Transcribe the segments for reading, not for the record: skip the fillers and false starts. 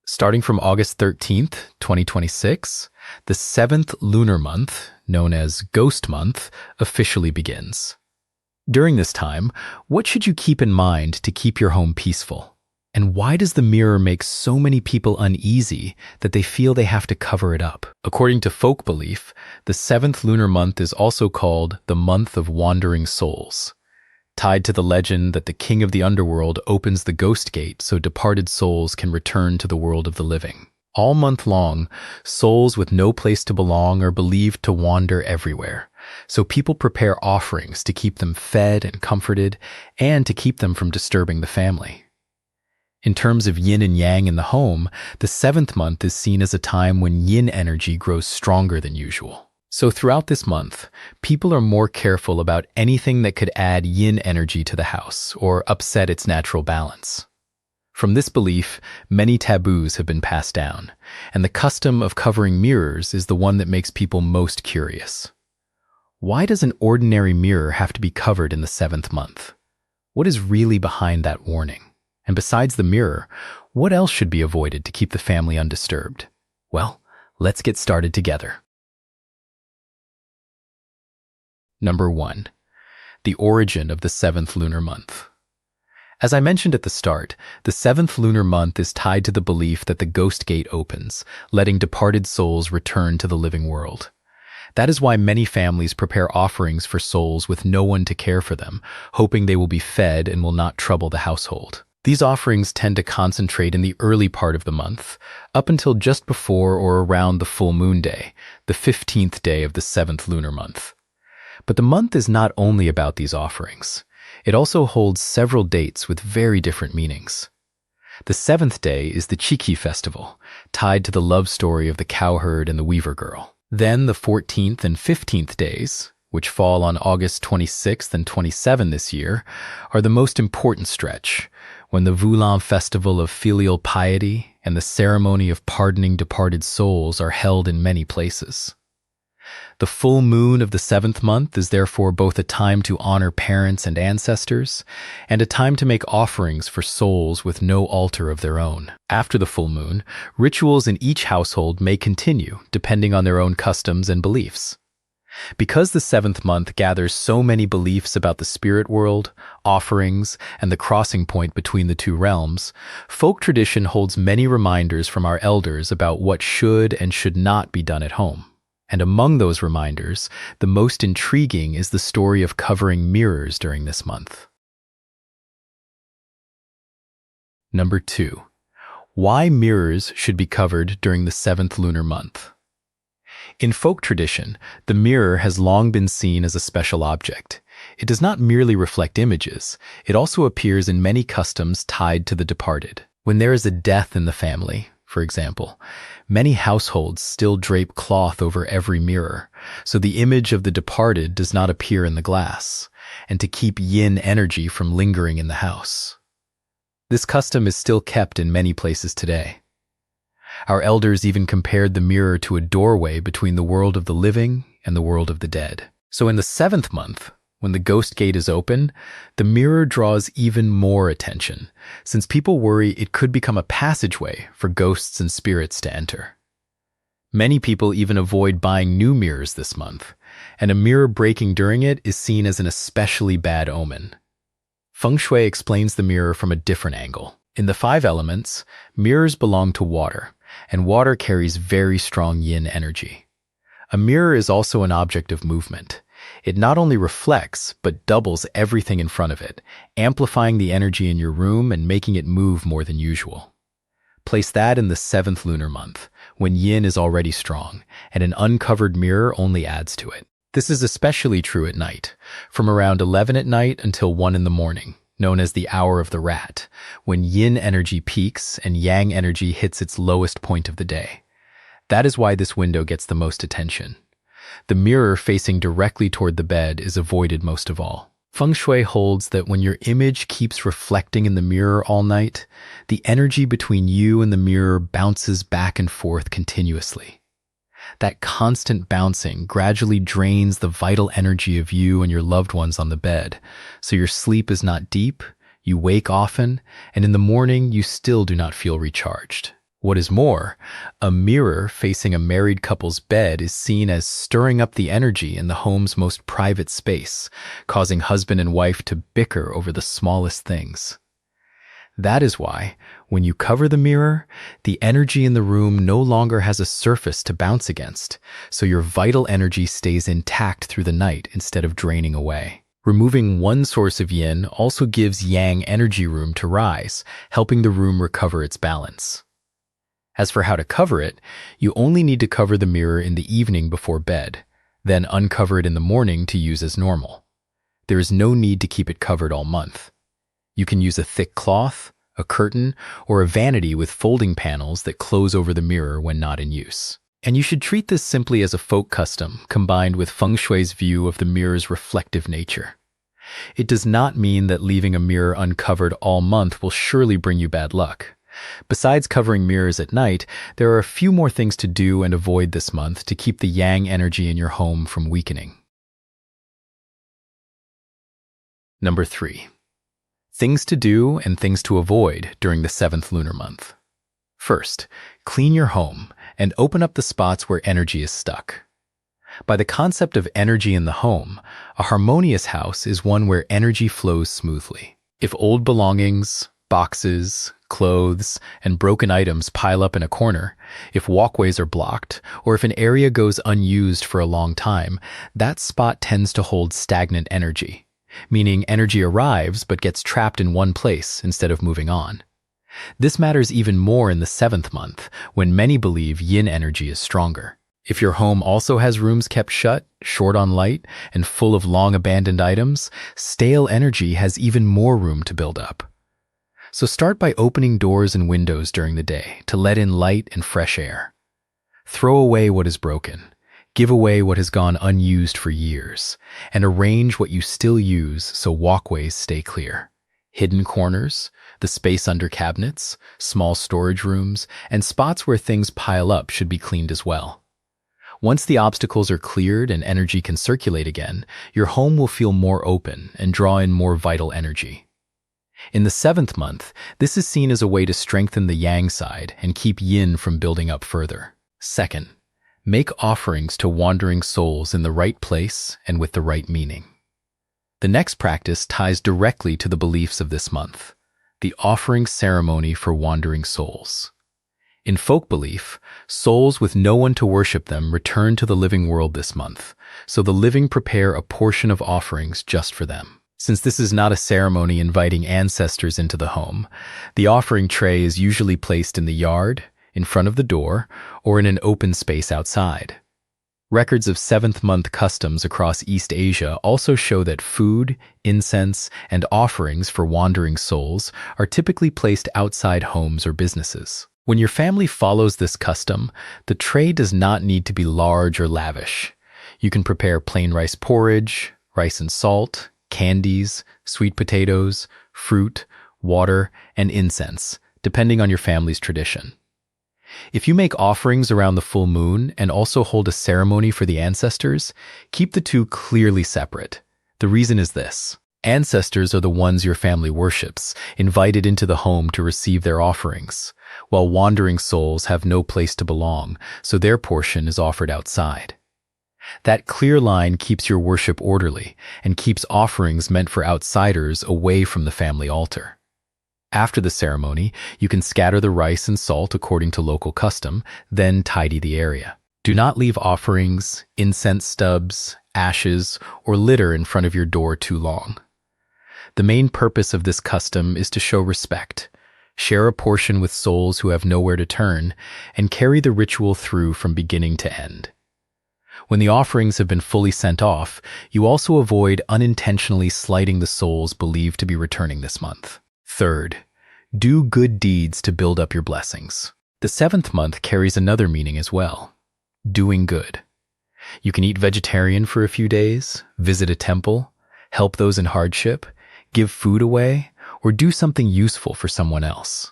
Starting from August 13th, 2026, the seventh lunar month, known as Ghost Month, officially begins. During this time, what should you keep in mind to keep your home peaceful? And why does the mirror make so many people uneasy that they feel they have to cover it up? According to folk belief, the seventh lunar month is also called the month of wandering souls, tied to the legend that the king of the underworld opens the ghost gate so departed souls can return to the world of the living. All month long, souls with no place to belong are believed to wander everywhere, so people prepare offerings to keep them fed and comforted and to keep them from disturbing the family. In terms of yin and yang in the home, the seventh month is seen as a time when yin energy grows stronger than usual. So throughout this month, people are more careful about anything that could add yin energy to the house or upset its natural balance. From this belief, many taboos have been passed down, and the custom of covering mirrors is the one that makes people most curious. Why does an ordinary mirror have to be covered in the seventh month? What is really behind that warning? And besides the mirror, what else should be avoided to keep the family undisturbed? Well, let's get started together. Number 1. The origin of the seventh lunar month. As I mentioned at the start, the seventh lunar month is tied to the belief that the ghost gate opens, letting departed souls return to the living world. That is why many families prepare offerings for souls with no one to care for them, hoping they will be fed and will not trouble the household. These offerings tend to concentrate in the early part of the month, up until just before or around the full moon day, the 15th day of the seventh lunar month. But the month is not only about these offerings. It also holds several dates with very different meanings. The seventh day is the Vu Festival, tied to the love story of the cowherd and the weaver girl. Then the 14th and 15th days, which fall on August 26th and 27th this year, are the most important stretch, when the Vu Lan Festival of filial piety and the ceremony of pardoning departed souls are held in many places. The full moon of the seventh month is therefore both a time to honor parents and ancestors, and a time to make offerings for souls with no altar of their own. After the full moon, rituals in each household may continue, depending on their own customs and beliefs. Because the seventh month gathers so many beliefs about the spirit world, offerings, and the crossing point between the two realms, folk tradition holds many reminders from our elders about what should and should not be done at home. And among those reminders, the most intriguing is the story of covering mirrors during this month. Number 2. Why mirrors should be covered during the seventh lunar month. In folk tradition, the mirror has long been seen as a special object. It does not merely reflect images, it also appears in many customs tied to the departed. When there is a death in the family, for example, many households still drape cloth over every mirror, so the image of the departed does not appear in the glass, and to keep yin energy from lingering in the house. This custom is still kept in many places today. Our elders even compared the mirror to a doorway between the world of the living and the world of the dead. So in the seventh month, when the ghost gate is open, the mirror draws even more attention, since people worry it could become a passageway for ghosts and spirits to enter. Many people even avoid buying new mirrors this month, and a mirror breaking during it is seen as an especially bad omen. Feng Shui explains the mirror from a different angle. In the 5 elements, mirrors belong to water, and water carries very strong yin energy. A mirror is also an object of movement. It not only reflects, but doubles everything in front of it, amplifying the energy in your room and making it move more than usual. Place that in the seventh lunar month, when yin is already strong, and an uncovered mirror only adds to it. This is especially true at night, from around 11 at night until 1 in the morning, known as the hour of the rat, when yin energy peaks and yang energy hits its lowest point of the day. That is why this window gets the most attention. The mirror facing directly toward the bed is avoided most of all. Feng Shui holds that when your image keeps reflecting in the mirror all night, the energy between you and the mirror bounces back and forth continuously. That constant bouncing gradually drains the vital energy of you and your loved ones on the bed, so your sleep is not deep, you wake often, and in the morning you still do not feel recharged. What is more, a mirror facing a married couple's bed is seen as stirring up the energy in the home's most private space, causing husband and wife to bicker over the smallest things. That is why, when you cover the mirror, the energy in the room no longer has a surface to bounce against, so your vital energy stays intact through the night instead of draining away. Removing one source of yin also gives yang energy room to rise, helping the room recover its balance. As for how to cover it, you only need to cover the mirror in the evening before bed, then uncover it in the morning to use as normal. There is no need to keep it covered all month. You can use a thick cloth, a curtain, or a vanity with folding panels that close over the mirror when not in use. And you should treat this simply as a folk custom combined with Feng Shui's view of the mirror's reflective nature. It does not mean that leaving a mirror uncovered all month will surely bring you bad luck. Besides covering mirrors at night, there are a few more things to do and avoid this month to keep the yang energy in your home from weakening. Number 3. Things to do and things to avoid during the 7th lunar month. First, clean your home and open up the spots where energy is stuck. By the concept of energy in the home, a harmonious house is one where energy flows smoothly. If old belongings, boxes, clothes, and broken items pile up in a corner, if walkways are blocked, or if an area goes unused for a long time, that spot tends to hold stagnant energy, meaning energy arrives but gets trapped in one place instead of moving on. This matters even more in the 7th month, when many believe yin energy is stronger. If your home also has rooms kept shut, short on light, and full of long-abandoned items, stale energy has even more room to build up. So start by opening doors and windows during the day to let in light and fresh air. Throw away what is broken, give away what has gone unused for years, and arrange what you still use so walkways stay clear. Hidden corners, the space under cabinets, small storage rooms, and spots where things pile up should be cleaned as well. Once the obstacles are cleared and energy can circulate again, your home will feel more open and draw in more vital energy. In the 7th month, this is seen as a way to strengthen the yang side and keep yin from building up further. Second, make offerings to wandering souls in the right place and with the right meaning. The next practice ties directly to the beliefs of this month, the offering ceremony for wandering souls. In folk belief, souls with no one to worship them return to the living world this month, so the living prepare a portion of offerings just for them. Since this is not a ceremony inviting ancestors into the home, the offering tray is usually placed in the yard, in front of the door, or in an open space outside. Records of 7th month customs across East Asia also show that food, incense, and offerings for wandering souls are typically placed outside homes or businesses. When your family follows this custom, the tray does not need to be large or lavish. You can prepare plain rice porridge, rice and salt, candies, sweet potatoes, fruit, water, and incense, depending on your family's tradition. If you make offerings around the full moon and also hold a ceremony for the ancestors, keep the two clearly separate. The reason is this: ancestors are the ones your family worships, invited into the home to receive their offerings, while wandering souls have no place to belong, so their portion is offered outside. That clear line keeps your worship orderly and keeps offerings meant for outsiders away from the family altar. After the ceremony, you can scatter the rice and salt according to local custom, then tidy the area. Do not leave offerings, incense stubs, ashes, or litter in front of your door too long. The main purpose of this custom is to show respect, share a portion with souls who have nowhere to turn, and carry the ritual through from beginning to end. When the offerings have been fully sent off, you also avoid unintentionally slighting the souls believed to be returning this month. Third, do good deeds to build up your blessings. The 7th month carries another meaning as well: doing good. You can eat vegetarian for a few days, visit a temple, help those in hardship, give food away, or do something useful for someone else.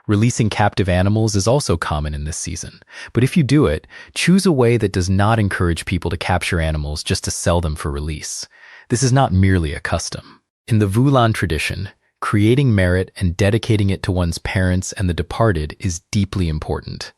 Releasing captive animals is also common in this season, but if you do it, choose a way that does not encourage people to capture animals just to sell them for release. This is not merely a custom. In the Vu Lan tradition, Creating merit and dedicating it to one's parents and the departed is deeply important.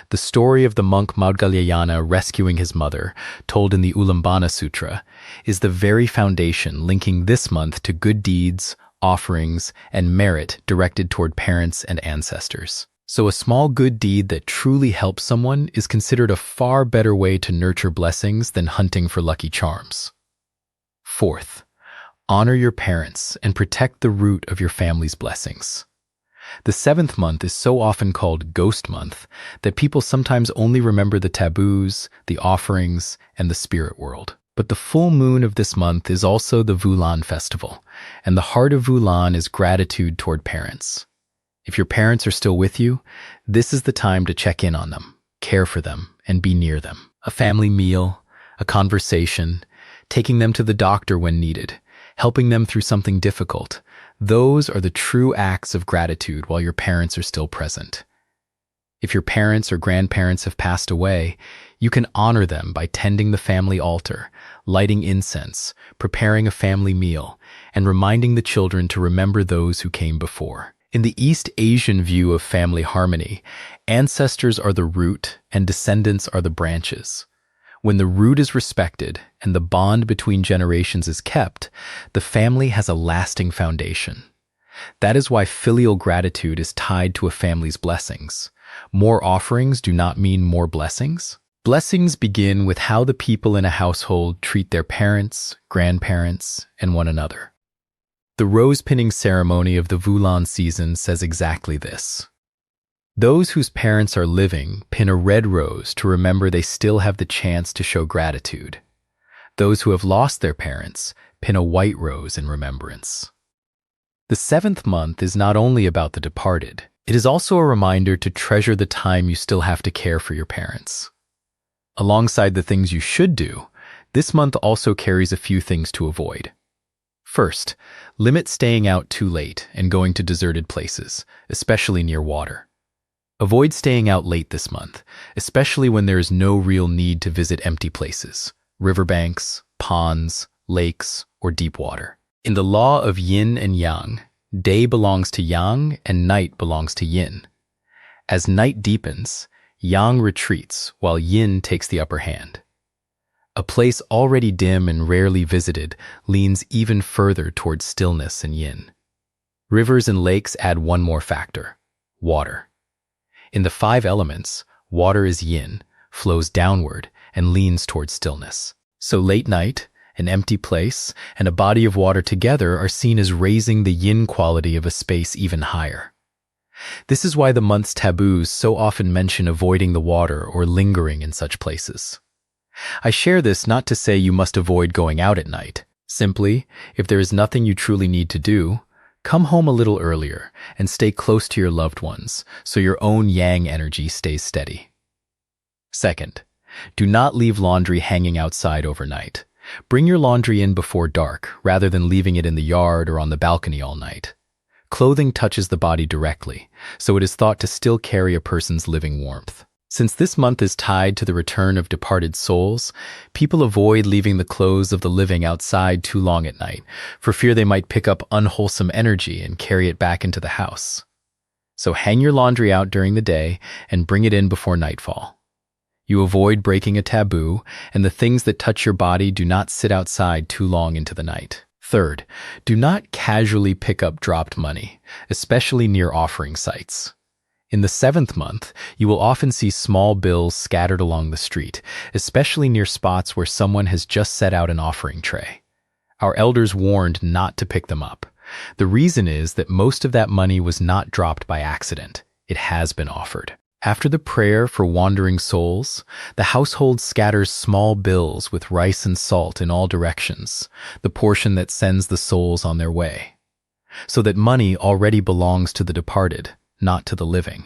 The story of the monk Maudgalyayana rescuing his mother, told in the Ulambana Sutra, is the very foundation linking this month to good deeds, offerings, and merit directed toward parents and ancestors. So a small good deed that truly helps someone is considered a far better way to nurture blessings than hunting for lucky charms. Fourth, honor your parents and protect the root of your family's blessings. The 7th month is so often called Ghost Month that people sometimes only remember the taboos, the offerings, and the spirit world. But the full moon of this month is also the Vu Lan Festival, and the heart of Vu Lan is gratitude toward parents. If your parents are still with you, this is the time to check in on them, care for them, and be near them. A family meal, a conversation, taking them to the doctor when needed, helping them through something difficult. Those are the true acts of gratitude while your parents are still present. If your parents or grandparents have passed away, you can honor them by tending the family altar, lighting incense, preparing a family meal, and reminding the children to remember those who came before. In the East Asian view of family harmony, ancestors are the root and descendants are the branches. When the root is respected and the bond between generations is kept, the family has a lasting foundation. That is why filial gratitude is tied to a family's blessings. More offerings do not mean more blessings. Blessings begin with how the people in a household treat their parents, grandparents, and one another. The rose-pinning ceremony of the Vu Lan season says exactly this. Those whose parents are living pin a red rose to remember they still have the chance to show gratitude. Those who have lost their parents pin a white rose in remembrance. The 7th month is not only about the departed, it is also a reminder to treasure the time you still have to care for your parents. Alongside the things you should do, this month also carries a few things to avoid. First, limit staying out too late and going to deserted places, especially near water. Avoid staying out late this month, especially when there is no real need to visit empty places, riverbanks, ponds, lakes, or deep water. In the law of yin and yang, day belongs to yang and night belongs to yin. As night deepens, yang retreats while yin takes the upper hand. A place already dim and rarely visited leans even further towards stillness and yin. Rivers and lakes add one more factor: water. In the 5 elements, water is yin, flows downward, and leans towards stillness. So late night, an empty place, and a body of water together are seen as raising the yin quality of a space even higher. This is why the month's taboos so often mention avoiding the water or lingering in such places. I share this not to say you must avoid going out at night. Simply, if there is nothing you truly need to do, come home a little earlier and stay close to your loved ones so your own yang energy stays steady. Second, do not leave laundry hanging outside overnight. Bring your laundry in before dark rather than leaving it in the yard or on the balcony all night. Clothing touches the body directly, so it is thought to still carry a person's living warmth. Since this month is tied to the return of departed souls, people avoid leaving the clothes of the living outside too long at night, for fear they might pick up unwholesome energy and carry it back into the house. So hang your laundry out during the day and bring it in before nightfall. You avoid breaking a taboo, and the things that touch your body do not sit outside too long into the night. Third, do not casually pick up dropped money, especially near offering sites. In the 7th month, you will often see small bills scattered along the street, especially near spots where someone has just set out an offering tray. Our elders warned not to pick them up. The reason is that most of that money was not dropped by accident. It has been offered. After the prayer for wandering souls, the household scatters small bills with rice and salt in all directions, the portion that sends the souls on their way, so that money already belongs to the departed, not to the living.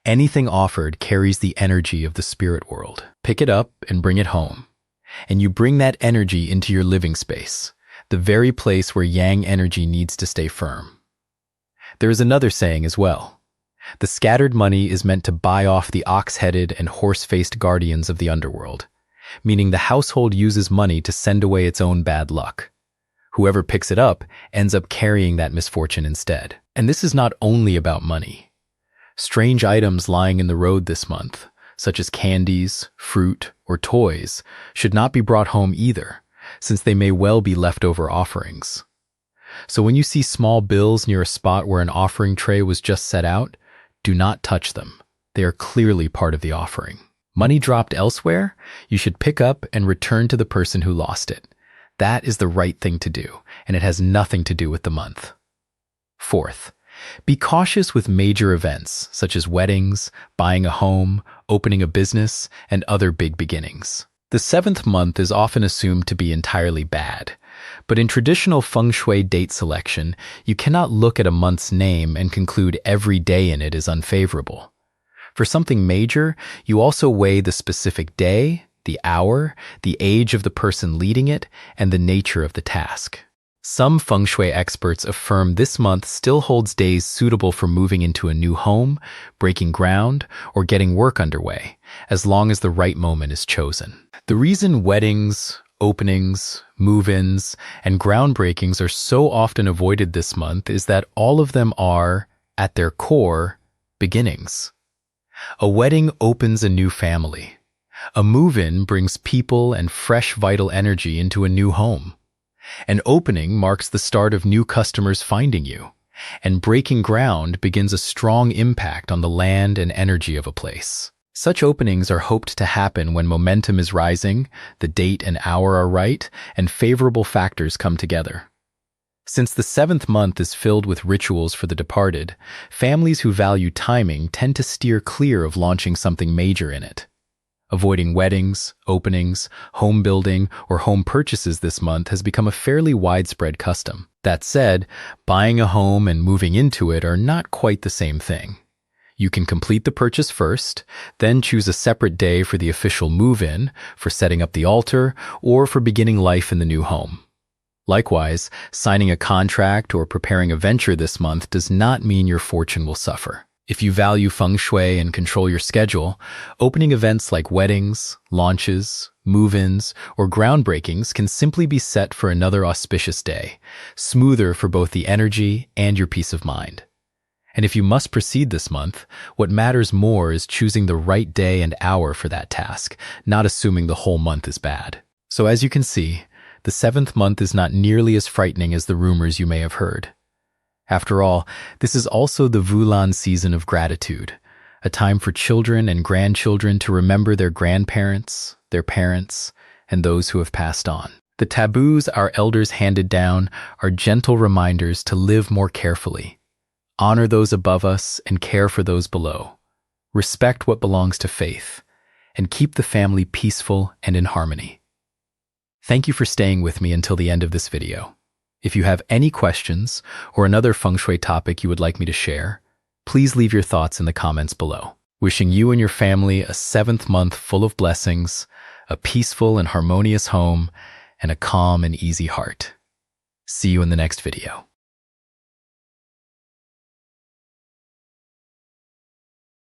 Anything offered carries the energy of the spirit world. Pick it up and bring it home, and you bring that energy into your living space, the very place where yang energy needs to stay firm. There is another saying as well. The scattered money is meant to buy off the ox-headed and horse-faced guardians of the underworld, meaning the household uses money to send away its own bad luck. Whoever picks it up ends up carrying that misfortune instead. And this is not only about money. Strange items lying in the road this month, such as candies, fruit, or toys, should not be brought home either, since they may well be leftover offerings. So when you see small bills near a spot where an offering tray was just set out, do not touch them. They are clearly part of the offering. Money dropped elsewhere, you should pick up and return to the person who lost it. That is the right thing to do, and it has nothing to do with the month. Fourth, be cautious with major events such as weddings, buying a home, opening a business, and other big beginnings. The seventh month is often assumed to be entirely bad, but in traditional Feng Shui date selection, you cannot look at a month's name and conclude every day in it is unfavorable. For something major, you also weigh the specific day, the hour, the age of the person leading it, and the nature of the task. Some Feng Shui experts affirm this month still holds days suitable for moving into a new home, breaking ground, or getting work underway, as long as the right moment is chosen. The reason weddings, openings, move-ins, and groundbreakings are so often avoided this month is that all of them are, at their core, beginnings. A wedding opens a new family. A move-in brings people and fresh vital energy into a new home. An opening marks the start of new customers finding you, and breaking ground begins a strong impact on the land and energy of a place. Such openings are hoped to happen when momentum is rising, the date and hour are right, and favorable factors come together. Since the seventh month is filled with rituals for the departed, families who value timing tend to steer clear of launching something major in it. Avoiding weddings, openings, home building, or home purchases this month has become a fairly widespread custom. That said, buying a home and moving into it are not quite the same thing. You can complete the purchase first, then choose a separate day for the official move-in, for setting up the altar, or for beginning life in the new home. Likewise, signing a contract or preparing a venture this month does not mean your fortune will suffer. If you value Feng Shui and control your schedule, opening events like weddings, launches, move-ins, or groundbreakings can simply be set for another auspicious day, smoother for both the energy and your peace of mind. And if you must proceed this month, what matters more is choosing the right day and hour for that task, not assuming the whole month is bad. So as you can see, the seventh month is not nearly as frightening as the rumors you may have heard. After all, this is also the Vu Lan season of gratitude, a time for children and grandchildren to remember their grandparents, their parents, and those who have passed on. The taboos our elders handed down are gentle reminders to live more carefully, honor those above us and care for those below, respect what belongs to faith, and keep the family peaceful and in harmony. Thank you for staying with me until the end of this video. If you have any questions or another Feng Shui topic you would like me to share, please leave your thoughts in the comments below. Wishing you and your family a seventh month full of blessings, a peaceful and harmonious home, and a calm and easy heart. See you in the next video.